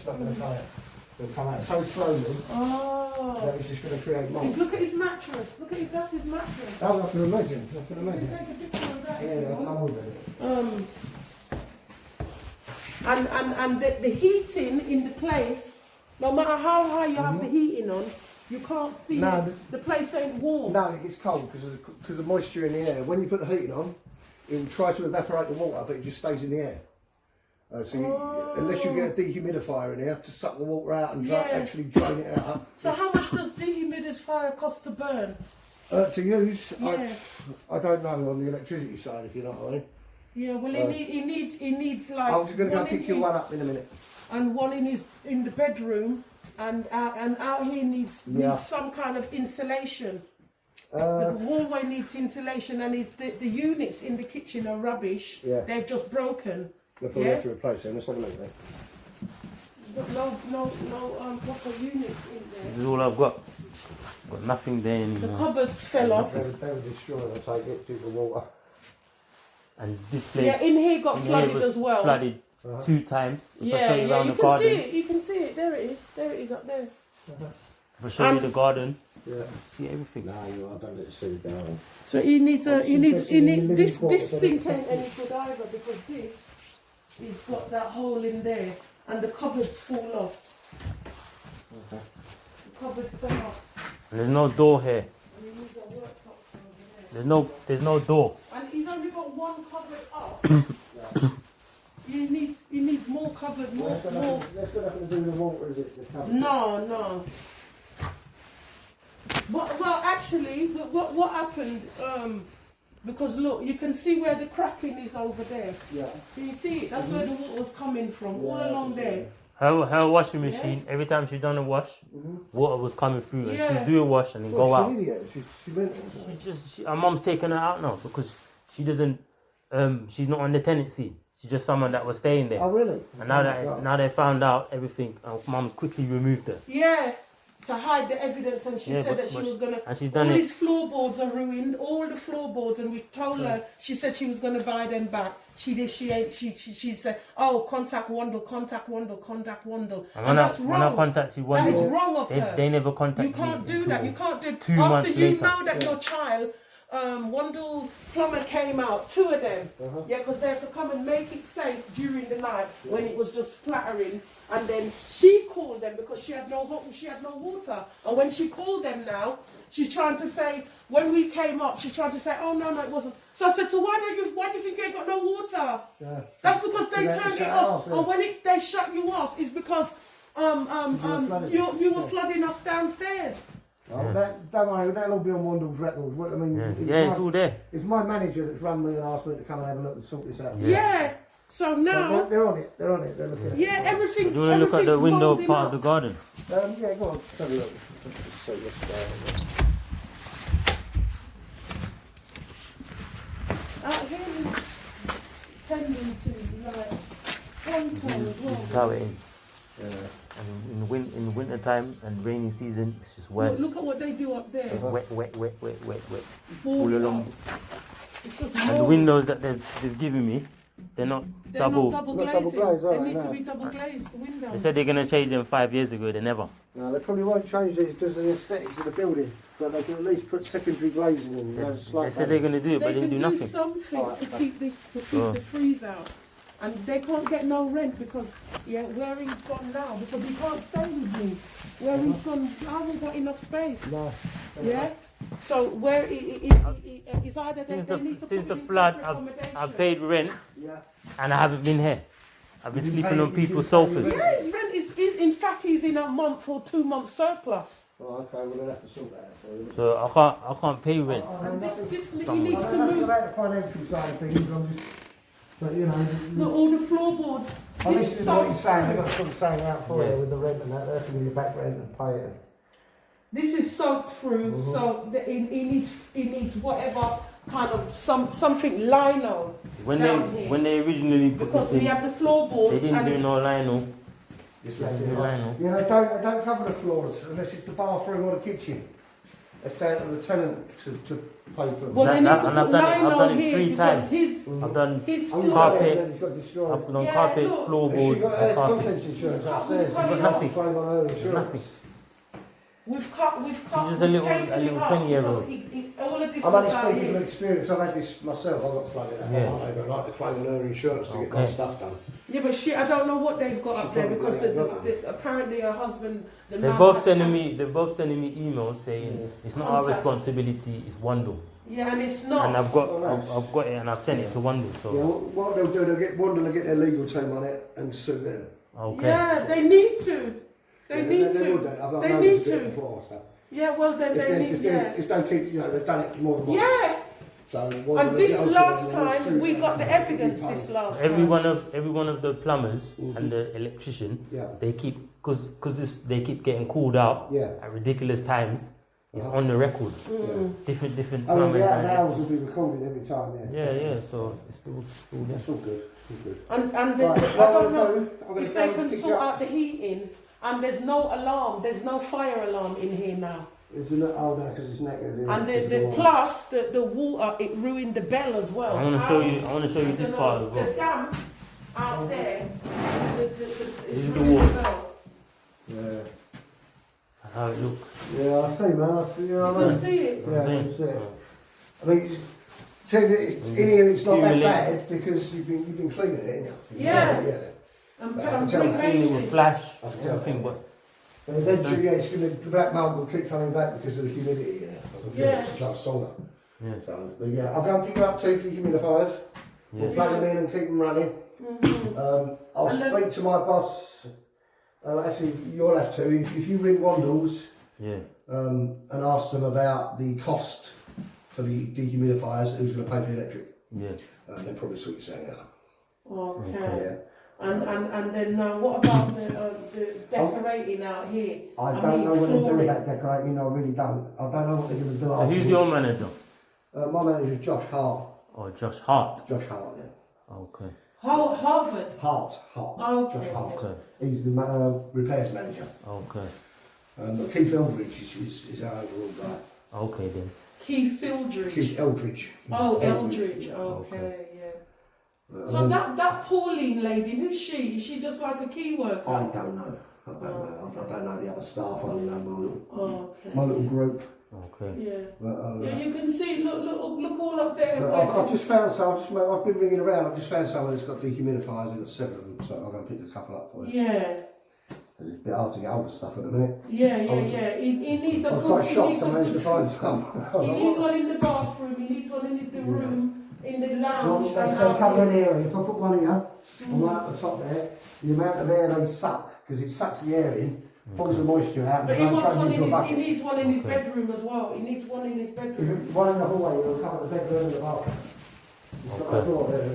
not going to come out. It'll come out so slowly that it's just going to create mould. Look at his mattress. Look at his, that's his mattress. Oh, I can imagine. I can imagine. Take a picture of that. Yeah, I will do. And the heating in the place, no matter how high you have the heating on, you can't feel the place ain't warm. No, it gets cold because of the moisture in the air. When you put the heating on, it will try to evaporate the water, but it just stays in the air. Unless you get a dehumidifier in here to suck the water out and actually drain it out. So how much does dehumidifier cost to burn? To use, I don't know on the electricity side, if you know what I mean. Yeah, well, he needs like. I'm just going to go pick you one up in a minute. And one in the bedroom, and out here needs some kind of insulation. The hallway needs insulation, and the units in the kitchen are rubbish. Yeah. They've just broken. They'll probably have to replace them. Let's have a look at that. No proper units in there. This is all I've got. Got nothing there anymore. The cupboards fell off. They were destroyed. I take it due to water. And this place. Yeah, in here got flooded as well. Flooded 2 times. If I show you around you the can garden, see it. You can see it. There it is. There it is up there. If I show you the garden, see everything. No, I don't let it see the garden. So he needs this sink ain't any good either, because this he's got that hole in there and the cupboards fall off. The cupboards fell off. And there's no door here. And he needs a worktop over there. There's no door. And he's only got one cupboard up. He needs more cupboard, more. That's what happened to do with the water, is it? The No. Well, actually, what happened? Because look, you can see where the cracking is over there. Yeah. Can you see it? That's where the water was coming from, all along there. Her washing machine, every time she done a wash, water was coming through, and she'd do a wash and then go out. Her mum's taking her out now because she doesn't. She's not on the tenancy. She's just someone that was staying there. Oh really? And now they found out everything, and mum quickly removed her. Yeah. To hide the evidence, and she said that she was gonna. And she's done all these floorboards are ruined. All the floorboards, and we told her. She said she was gonna buy them back. She did. She ain't. She said, "Oh, contact Wandle, contact Wandle, contact Wandle." And that's wrong. When I contact you, that is wrong of her. They never contact me. You can't do that. You can't do. 2 months after you later. know that your child. Wandle plumber came out, 2 of them, because they have to come and make it safe during the night when it was just splattering, and then she called them because she had no water, and when she called them now, she's trying to say, when we came up, she's trying to say, oh no, it wasn't. So I said, so why do you think you ain't got no water? Yeah. That's because they turned it off, and when they shut you off, it's because you were flooding us downstairs. Oh, don't worry, that'll all be on Wandle's records. What I mean, it's all there. It's my manager that's run me and asked me to come and have a look and sort this out. Yeah. So now they're on it. They're on it. They're looking at it. Yeah, everything. Do you want to look at the window part of the garden? Yeah, go on. Have a look. Out here, tending to like one as well. How it is. Yeah. And in winter time and rainy season, it's just worse. Look at what they do up there. It's wet. All along. And the windows that they've given me, they're not double. Not double glazing. They need to be double glazed, the windows. They said they're going to change them 5 years ago. They never. No, they probably won't change it because of the aesthetics of the building. But they can at least put secondary glazing in. They said they're going to do it, but they didn't do nothing. They can do something to keep the freeze out. And they can't get no rent because, where he's gone now, because he can't stay with me. Where he's gone, I haven't got enough space. No. Yeah? So where it's either they need to Since the flood, I've paid rent and I haven't been here. I've been sleeping on people's sofas. Yeah, his rent is in fact, he's in a month or 2 months surplus. Oh, okay, we're going to have to sort that out for you. So I can't pay rent. And he needs to move. About the financial side of things, but you know, all the floorboards. This is what he's saying. They've got to sort of saying out for you with the rent and that. They have to give you back rent and pay it. This is soaked through, so he needs whatever kind of something lino. When they originally put because this we in, have the floorboards. they didn't do no lino. Yeah, they don't cover the floors unless it's the bathroom or the kitchen. it's down to the tenant to pay for. Well, they need to and I've put done it- I've lino done it here 3 because times. his I've done his Oh, floor. carpet. and then it's got destroyed. I've done Yeah, carpet, look. Has she floorboards, got and carpet. contents insurance We've upstairs? got She's nothing. claim on her insurance. Nothing. We've cut, She's just a we've little- taken a little it up 20-year-old. because all of this I'm was only out speaking from here. experience. I've had this myself. I got flooded out. Yeah. I like to claim on her insurance to get my Okay. stuff done. Yeah, but I don't know what they've got She up there probably because got it. apparently her husband, the They're man both had- sending me emails saying Yeah. it's not our Contact. responsibility, it's Wandle. Yeah, and it's not. And I've got Oh, nice. I've got it and I've sent it to Wandle. Yeah, So what they'll do, they'll get Wanda to get their legal team on it and sue them. okay. Yeah, they need to. They Yeah, need they will to. do. I've They known need them do it to. before, so. Yeah, well then they need. Yeah. If they keep, you know, they've done it more than once. Yeah. So Wanda And will this get onto last them and they'll time sue we them got the and evidence. they'll be This paid. last Every time. one of the plumbers Mhm. and the electrician, Yeah. they keep because they keep getting called out Yeah. at ridiculous times. It's Uh-huh. on the record. Mm. Different Oh, plumbers. yeah, and the hours will be recorded every time, yeah. yeah. So it's still there. That's all good. All good. And Right, I don't know I'm gonna if go they and can pick sort you up. out the heating. And there's no alarm. There's no fire alarm in here now. It's a little older because it's negative. And the plus the water, it ruined the bell as well. I want to show you this part as The well. damp out there. This is it's the ruined wall. bell. Yeah. How it looks. Yeah, I see, man. I see, you know You what I can mean? see it. Yeah, I Mm. can see it. I mean, tell you, in here it's not that Accumulate. bad because you've been cleaning it, ain't you? Yeah. Yeah. And I can I'm tell Cleaning with repainting. flash, I can tell. everything, but And eventually, yeah, it's going to, that mould will keep coming back because of the humidity, you know. I can feel Yeah. it's like sauna. yeah, So, but yeah, I'll go and pick you up 2 for humidifiers. We'll yeah. plug them in and keep them running. I'll And then- speak to my boss. Actually, you'll have to. If you ring Wandles Yeah. and ask them about the cost for the dehumidifiers, who's going to pay for the electric, Yeah. they'll probably sort you something out. Okay. Yeah. And then what about the decorating out here? I don't know what they're doing flooring. about decorating. I really don't. I don't know what they're going to do. So who's your manager? My manager's Josh Hart. Oh, Josh Hart. Josh Hart, yeah. Okay. Harvard. Hart. Okay. Josh Hart. Okay. He's the repairs manager. Okay. But Keith Eldridge is our overall guy. Okay then. Keith Fildridge. Keith Eldridge. Oh, Eldridge. Okay, yeah. So that Pauline lady, who's she? Is she just like a key worker? I don't know. I don't know the other staff. I only know Okay. my little group. Okay. Yeah. But, Yeah, you can see. Look all up there. but I've just found some. I've been ringing around. I've just found someone that's got dehumidifiers. I've got 7 of them, so I'll go and pick a couple up for you. Yeah. It's a bit hard to get hold of stuff at the minute. Yeah. He needs a I was good. quite He shocked needs I a managed to good. find some. He needs one in the bathroom. He needs one in the room, in the lounge. They and come in out here, if I put one here, and one at the top there, the amount of air they suck, because it sucks the air in, pulls the moisture out, But and he wants goes one into a he bucket. needs one in his Okay. bedroom as well. He needs one in his If bedroom. you- One in the hallway, it'll cover the bedroom and the bathroom. It's got a Okay. door there.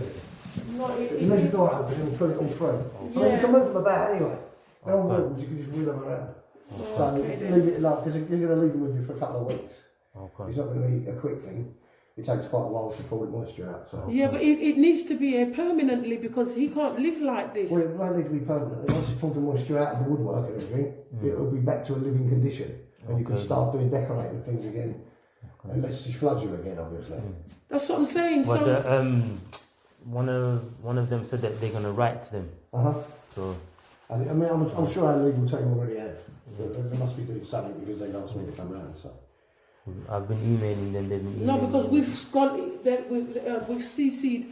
No, You leave the door open, it'll pull it all through. I mean, you Yeah. can move them about anyway. They're on Okay. wheels, you can just wheel them around. So Okay, then. leave it like, because you're going to leave them with you for a couple of weeks. Okay. It's not going to be a quick thing. It takes quite a while to pull the moisture out. So. Yeah, but it needs to be here permanently because he can't live like this. Well, it won't need to be permanent. Once you pull the moisture out of the woodwork and everything, it'll be back to a living condition. And you can Okay. start doing decorating things again. Unless she floods you again, obviously. That's what I'm saying. But So one of them said that they're gonna write to them. Uh-huh. So I mean, I'm sure our legal team already have. They must be doing something because they asked me to come round. So. I've been emailing them. They've been no, emailing because me. we've got that we've CC'd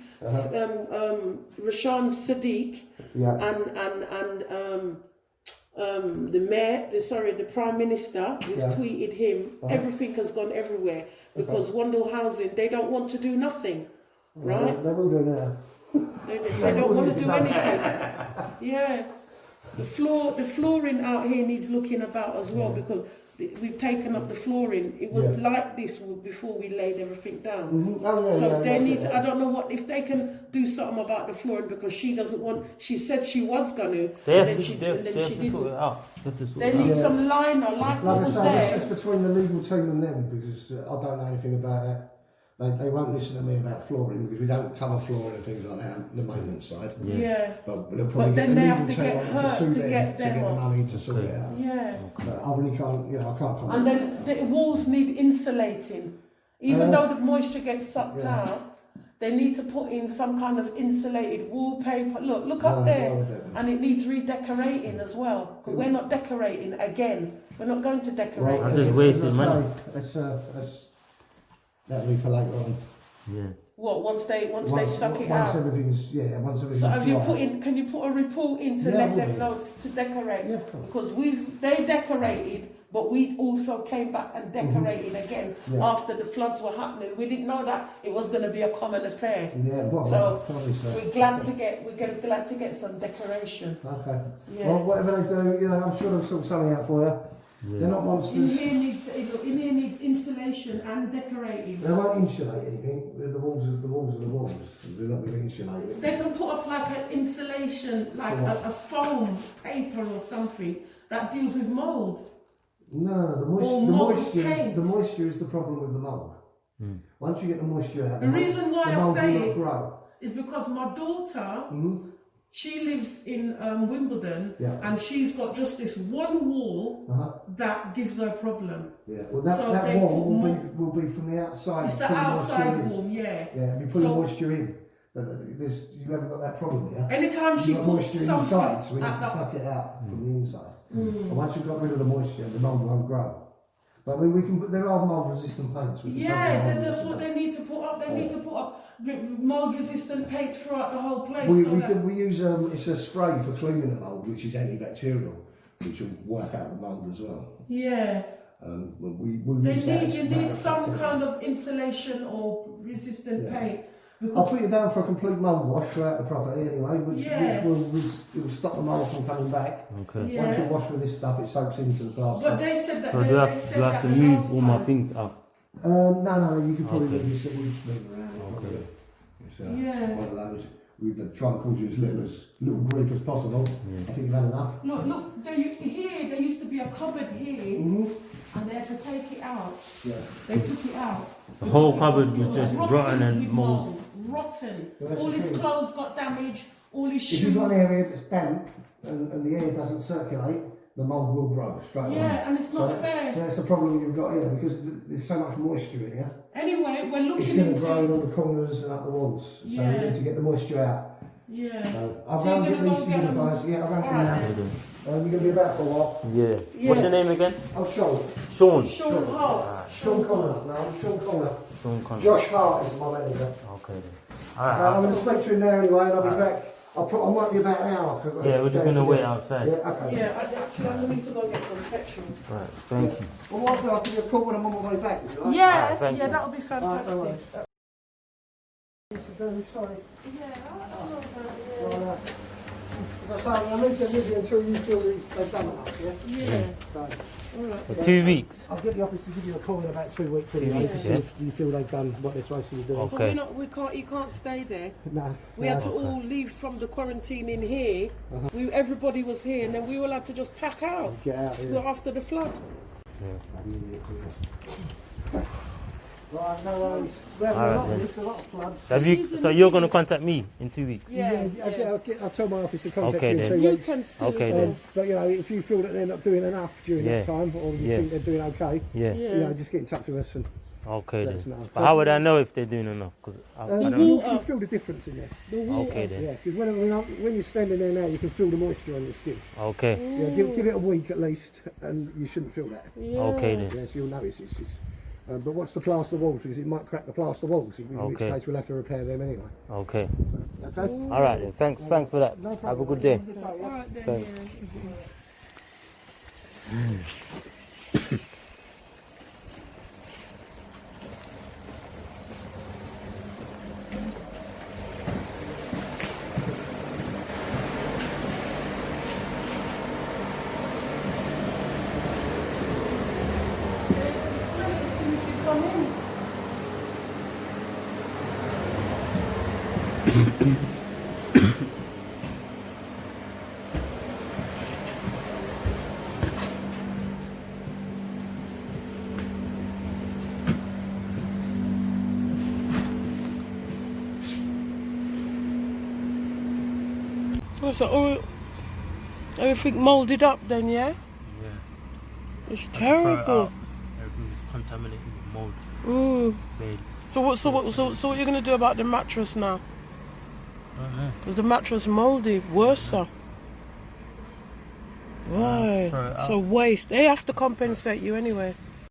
Rashan Sadiq Yeah. and the mayor, the Prime Minister, we've Yeah. tweeted him. Everything has gone everywhere because Wandle Housing, they don't want to do nothing, right? They will do now. They don't want to do anything. Yeah. The flooring out here needs looking about as well because we've taken up the flooring. It was Yeah. like this before we laid everything down. Mm-hmm. Oh, yeah, So yeah. they that's need. it. I don't know what if they can do something about the flooring because she doesn't want. She said she was gonna, They and have then to, she they have, and then they she have to sort didn't. it out. They have to sort They it out. need Yeah. some liner like what Like I was say, there. it's between the legal team and them because I don't know anything about it. They won't listen to me about flooring because we don't cover flooring and things like that on the maintenance side. Yeah. But they'll probably then get they the have legal to team get on to hurt sue to them get to them get the off. money to sort it out. Yeah. So I really can't, I can't comment. And then the walls need insulating. Even though the moisture gets sucked out, they need to put in some kind of insulated wallpaper. Look up there. And it needs redecorating as well. Because we're not decorating again. We're not going to decorate. I just wasted money. That'll be for later on. Yeah. What, once they suck it Once out? everything's So have you dry. can you put a report in to let them know to decorate? Yeah, of course. Because they decorated, but we also came back and decorated again after the floods were happening. We didn't know that it was going to be a common affair. Yeah, well, So probably so. we're glad to get some decoration. Okay. Yeah. Well, whatever they do, I'm sure they'll sort something out for you. Yeah. They're not In monsters. here needs insulation and decorating. They won't insulate anything. The walls are the walls. They're not going to insulate it. They can put up like an insulation, like a foam paper or something that deals with mould. No, the moisture is the problem with the mould. Once you get the moisture out, The reason why the I mould say will not it grow. is because my daughter, she lives in Wimbledon, and she's got just this one wall that gives her a problem. Yeah, well that wall will be from the outside. It's the outside wall, Yeah, you put the moisture in. You haven't got that problem, yeah? Anytime she got puts moisture something inside, so we need to suck it out from the inside. And once you've got rid of the moisture, the mould won't grow. But I mean, there are mould resistant paints. That's what they need to put up. They need to put up mould resistant paint throughout the whole place. We use it's a spray for cleaning the mould, which is antibacterial, which will work out the mould as well. Yeah. You need some kind of insulation or resistant paint. I'll put you down for a complete mould wash throughout the property anyway, which will stop the mould from coming back. Okay. Yeah. Once you wash with this stuff, it soaks into the plaster. But they said that. So do I have to move all my things up? No, you can probably move around. Okay. It's one of those. We've tried to cause you as little grief as possible. I think you've had enough. Look, there used to be a cupboard here, and they had to take it out. Yeah. They took it out. The whole cupboard was just rotten and with mould. Rotten. Well, All his clothes got damaged, all his shoes. If you've got an area that's damp and the air doesn't circulate, the mould will grow straight away. Yeah, and it's not fair. So that's the problem you've got here, because there's so much moisture in here. Anyway, we're It's looking going to into. grow on the corners and up the walls. So we need to get the moisture out. Yeah. So I'll go and get these dehumidifiers. Yeah, I'll go and get them now. You're going to be about for a while. Yeah. What's your name again? Oh, Sean. Sean. Sean Hart. Sean Connor. No, Sean Connor. Sean Connor. Josh Hart is my manager. Okay then. Alright. I'm going to speak to him now anyway, and I'll be back. I might be about an hour. Yeah, we're just going to wait outside. Yeah, okay. Yeah, actually, I'm going to go get some petrol. Right, thank you. Well, what I'll give you a call when I'm on my way back. Would you like? Yeah, thank you. that would be fantastic. All right, sorry. I need to leave you until you feel they've done enough, yeah? So, For 2 weeks. I'll get the office to give you a call in about 2 weeks anyway to see if you feel they've done what they're supposed to be doing. Okay. But you can't stay there. No. We had to all leave from the quarantine in here. Everybody was here, and then we all had to just pack out. Get out here. After the flood. Right, no worries. We have All a right, lot then. of this, a lot of floods. So you're going to contact me in 2 weeks? I'll tell my office to contact Okay, you in then. 2 weeks. can still. Okay then. But if you feel that they're not doing enough during that time, or you think they're doing okay, Yeah. just get in touch with us and Okay let us then. know. But how would I know if they're doing enough? Because I don't know. you feel the difference in there. Okay then. Yeah, because when you're standing there now, you can feel the moisture on your skin. Okay. Yeah, give it a week at least, and you shouldn't feel that. Okay then. Yes, you'll notice it's just. But watch the plaster walls, because it might crack the plaster walls, in which case we'll have to repair them anyway. Okay. Okay? All right then. Thanks for that. No problem. Have a good day. All right then. Thanks. So everything moulded up then, yeah? Yeah. It's I had to throw it terrible. out. Everything was contaminated with mould. Beds. So what you're gonna do about the mattress now? I don't know. Because the mattress mouldy, worse so. Why? Throw it out. So waste. They have to compensate you anyway.